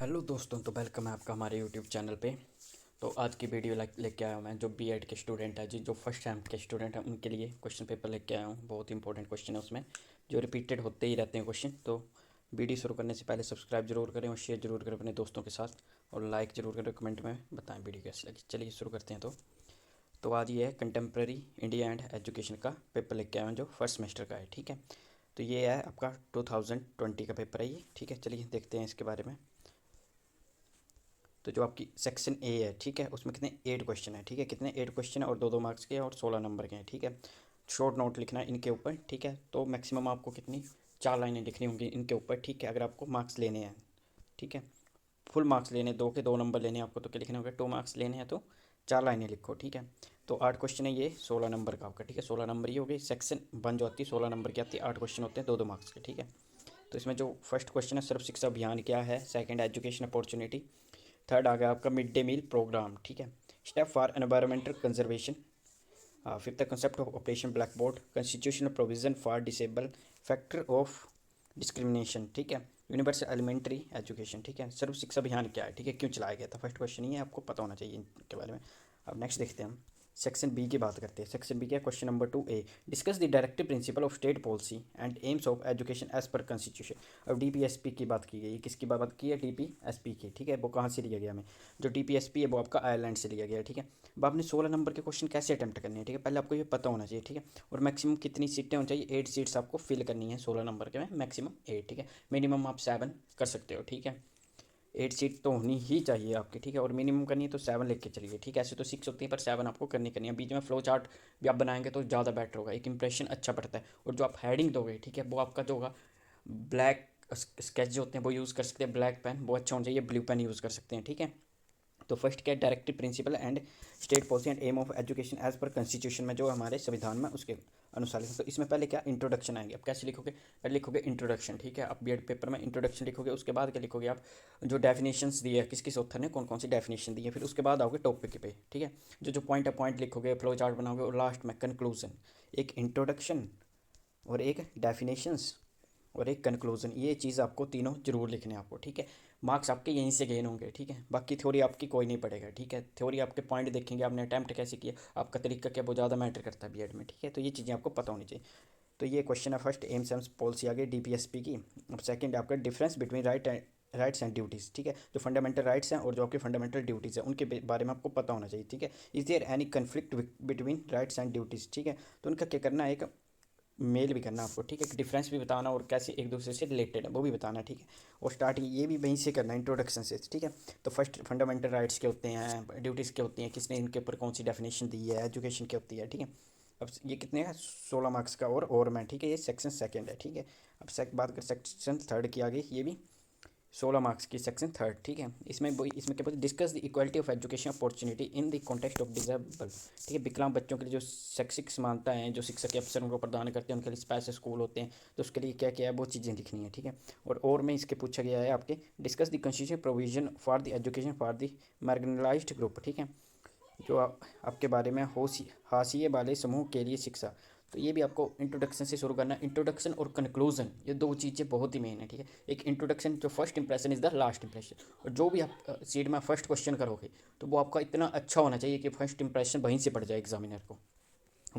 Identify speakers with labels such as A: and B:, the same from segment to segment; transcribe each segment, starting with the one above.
A: Hello दोस्तों, तो welcome है आपका हमारे यूट्यूब चैनल पे। तो आज की वीडियो लेके आया हूँ मैं, जो बीएड के स्टूडेंट हैं जी, जो फर्स्ट टाइम के स्टूडेंट हैं उनके लिए क्वेश्चन पेपर लेके आया हूँ। बहुत इंपॉर्टेंट क्वेश्चन है उसमें, जो रिपीटेड होते ही रहते हैं क्वेश्चन। तो वीडियो शुरू करने से पहले सब्सक्राइब जरूर करें और शेयर जरूर करें अपने दोस्तों के साथ, और लाइक जरूर करें, कमेंट में बताएं वीडियो कैसी लगी। चलिए शुरू करते हैं। तो आज ये है कंटेम्प्रेरी इंडिया एंड एजुकेशन का पेपर लेके आया हूँ, जो फर्स्ट सेमेस्टर का है। ठीक है, तो ये है आपका 2020 का पेपर है ये। ठीक है, चलिए देखते हैं इसके बारे में। तो जो आपकी सेक्शन ए है, ठीक है, उसमें कितने 8 क्वेश्चन है। ठीक है, कितने 8 क्वेश्चन है और 2-2 मार्क्स के हैं और 16 नंबर के हैं। ठीक है, शॉर्ट नोट लिखना है इनके ऊपर। ठीक है, तो मैक्सिमम आपको कितनी 4 लाइनें लिखनी होंगी इनके ऊपर। ठीक है, अगर आपको मार्क्स लेने हैं, ठीक है, फुल मार्क्स लेने, 2 के 2 नंबर लेने हैं आपको, तो क्या लिखने होंगे, 2 मार्क्स लेने हैं तो 4 लाइनें लिखो। ठीक है, तो 8 क्वेश्चन है ये, 16 नंबर का आपका। ठीक है, 16 नंबर ये हो गई। सेक्शन 1 जो आती है 16 नंबर की आती है, 8 क्वेश्चन होते हैं 2-2 मार्क्स के। ठीक है, तो इसमें जो फर्स्ट क्वेश्चन है, सर्व शिक्षा अभियान क्या है। Second, education opportunity. थर्ड आ गया आपका मिड डे मील प्रोग्राम। ठीक है, step for environmental conservation. Fifth, the concept of operation black board, constitutional provision for disable, factor of discrimination. ठीक है, यूनिवर्सल एलिमेंट्री एजुकेशन। ठीक है, सर्व शिक्षा अभियान क्या है, ठीक है, क्यों चलाया गया था, फर्स्ट क्वेश्चन ये आपको पता होना चाहिए इनके बारे में। अब नेक्स्ट देखते हैं हम सेक्शन बी की बात करते हैं। सेक्शन बी क्या, question number 2A, discuss the directive principle of state policy and aims of education as per constitution. अब डीपीएसपी की बात की गई, किसकी बात की है, डीपीएसपी की। ठीक है, वो कहाँ से लिया गया हमें, जो डीपीएसपी है वो आपका आयरलैंड से लिया गया है। ठीक है, अब आपने 16 नंबर के क्वेश्चन कैसे अटैम्प्ट करने हैं, ठीक है, पहले आपको ये पता होना चाहिए। ठीक है, और मैक्सिमम कितनी सीटें होनी चाहिए, 8 सीट्स आपको फिल करनी है 16 नंबर के में, मैक्सिमम 8। ठीक है, मिनिमम आप 7 कर सकते हो। ठीक है, 8 सीट तो होनी ही चाहिए आपकी। ठीक है, और मिनिमम करनी है तो 7 लेके चलिए। ठीक है, ऐसे तो 6 होती है पर 7 आपको करनी है। बीच में फ्लो चार्ट भी आप बनाएंगे तो ज़्यादा बेटर होगा, एक इंप्रेशन अच्छा पड़ता है। और जो आप हेडिंग दोगे, ठीक है, वो आपका जो होगा ब्लैक स्केच जो होते हैं वो यूज़ कर सकते हैं, ब्लैक पेन वो अच्छा होना चाहिए, ब्लू पेन यूज़ कर सकते हैं। ठीक है, तो फर्स्ट क्या है, directive principle and state policy and aim of education as per constitution में, जो हमारे संविधान में उसके अनुसार। तो इसमें पहले क्या, इंट्रोडक्शन आएंगे। अब कैसे लिखोगे, पहले लिखोगे इंट्रोडक्शन। ठीक है, आप बीएड पेपर में इंट्रोडक्शन लिखोगे, उसके बाद क्या लिखोगे आप, जो डेफिनेशंस दी है किस किस ऑथर ने कौन कौन सी डेफिनेशन दी है, फिर उसके बाद आओगे टॉपिक पे। ठीक है, जो जो पॉइंट है पॉइंट लिखोगे, फ्लो चार्ट बनाओगे, और लास्ट में कंक्लूजन, एक इंट्रोडक्शन और एक डेफिनेशंस और एक कंक्लूजन। ये चीज़ आपको तीनों जरूर लिखने हैं आपको। ठीक है, मार्क्स आपके यहीं से गेन होंगे। ठीक है, बाकी थ्योरी आपकी कोई नहीं पड़ेगा। ठीक है, थ्योरी आपके पॉइंट देखेंगे, आपने अटैम्प्ट कैसे किया, आपका तरीका क्या, वो ज़्यादा मैटर करता है बीएड में। ठीक है, तो ये चीज़ें आपको पता होनी चाहिए। तो ये क्वेश्चन है फर्स्ट, एम्स एम्स पॉलिसी आ गई डीपीएसपी की। अब सेकंड आपका difference between rights and duties. ठीक है, जो फंडामेंटल राइट्स हैं और जो आपके फंडामेंटल ड्यूटीज़ हैं उनके बारे में आपको पता होना चाहिए। ठीक है, is there any conflict between rights and duties. ठीक है, तो उनका क्या करना है, एक मेल भी करना आपको। ठीक है, डिफरेंस भी बताना और कैसे एक दूसरे से रिलेटेड है वो भी बताना। ठीक है, और स्टार्टिंग ये भी वहीं से करना है, इंट्रोडक्शन से। ठीक है, तो फर्स्ट फंडामेंटल राइट्स क्या होते हैं, ड्यूटीज़ क्या होती हैं, किसने इनके ऊपर कौन सी डेफिनेशन दी है, एजुकेशन क्या होती है। ठीक है, अब ये कितने हैं, 16 मार्क्स का और मैं। ठीक है, ये सेक्शन सेकंड है। ठीक है, अब बात कर सेक्शन थर्ड की आगे, ये भी 16 मार्क्स की सेक्शन थर्ड। ठीक है, इसमें क्या बोलते हैं, discuss the equality of education opportunity in the context of disable. ठीक है, विकलांग बच्चों के लिए जो शैक्षिक समानता है, जो शिक्षा के अवसर उनको प्रदान करते हैं, उनके लिए स्पेशल स्कूल होते हैं, तो उसके लिए क्या क्या है वो चीज़ें लिखनी है। ठीक है, और में इसके पूछा गया है आपके, discuss the constitution provision for the education for the marginalised group. ठीक है, जो आपके बारे में हाशिए वाले समूह के लिए शिक्षा। तो ये भी आपको इंट्रोडक्शन से शुरू करना है। इंट्रोडक्शन और कंक्लूजन, ये दो चीज़ें बहुत ही मेन है। ठीक है, एक इंट्रोडक्शन, जो first impression is the last impression, और जो भी आप सीट में फर्स्ट क्वेश्चन करोगे तो वो आपका इतना अच्छा होना चाहिए कि फर्स्ट इंप्रेशन वहीं से पड़ जाए एग्जामिनर को।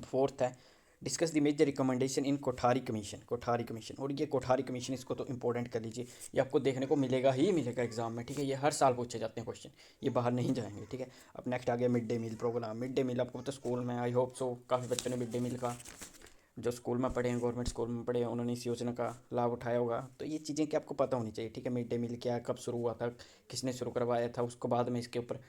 A: फोर्थ है, discuss the major recommendation in Kothari commission. और ये कोठारी कमीशन, इसको तो इंपॉर्टेंट कर लीजिए, ये आपको देखने को मिलेगा ही मिलेगा एग्जाम में। ठीक है, ये हर साल पूछे जाते हैं क्वेश्चन, ये बाहर नहीं जाएंगे। ठीक है, अब नेक्स्ट आ गया mid day meal programme. Mid day meal आपको पता, स्कूल में आई होप सो काफ़ी बच्चों ने मिड डे मील का, जो स्कूल में पढ़े हैं, गवर्नमेंट स्कूल में पढ़े हैं, उन्होंने इस योजना का लाभ उठाया होगा। तो ये चीज़ें कि आपको पता होनी चाहिए। ठीक है, मिड डे मील क्या है, कब शुरू हुआ था, किसने शुरू करवाया था, उसको बाद में इसके ऊपर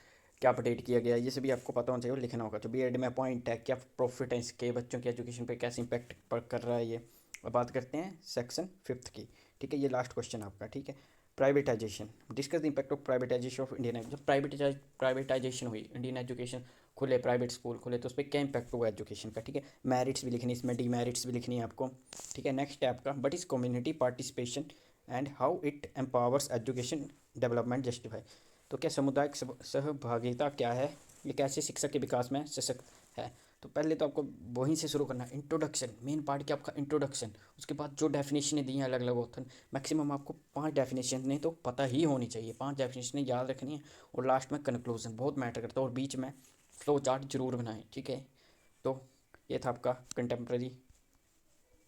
A: क्या अपडेट किया गया, ये सभी आपको पता होना चाहिए और लिखना होगा। जो बीएड में पॉइंट है, क्या प्रॉफिट है इसके, बच्चों की एजुकेशन पे कैसे इंपैक्ट कर रहा है ये। अब बात करते हैं सेक्शन फिफ्थ की। ठीक है, ये लास्ट क्वेश्चन आपका। ठीक है, privatisation, discuss the impact of privatisation of Indian, जब प्राइवेटाइजेशन हुई, इंडियन एजुकेशन खुले, प्राइवेट स्कूल खुले, तो उस पर क्या इंपैक्ट हुआ एजुकेशन का। ठीक है, मेरिट्स भी लिखनी है इसमें, डीमेरिट्स भी लिखनी है आपको। ठीक है, नेक्स्ट है आपका, but is community participation and how it empowers education development justify. तो क्या सामुदायिक सहभागिता क्या है, ये कैसे शिक्षा के विकास में सशक्त है। तो पहले तो आपको वहीं से शुरू करना है, इंट्रोडक्शन, मेन पार्ट क्या आपका इंट्रोडक्शन। उसके बाद जो डेफिनेशनें दी हैं अलग अलग ऑथर, मैक्सिमम आपको 5 डेफिनेशन नहीं तो पता ही होनी चाहिए, 5 डेफिनेशन याद रखनी है। और लास्ट में कंक्लूजन बहुत मैटर करता है, और बीच में फ्लो चार्ट जरूर बनाएं, ठीक है। तो ये था आपका कंटेम्प्रेरी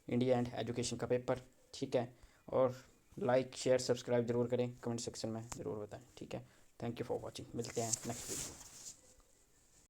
A: इंडिया एंड एजुकेशन का पेपर, ठीक है। और लाइक शेयर सब्सक्राइब जरूर करें, कमेंट सेक्शन में ज़रूर बताएं, ठीक है। थैंक यू फॉर वॉचिंग, मिलते हैं नेक्स्ट वीडियो में।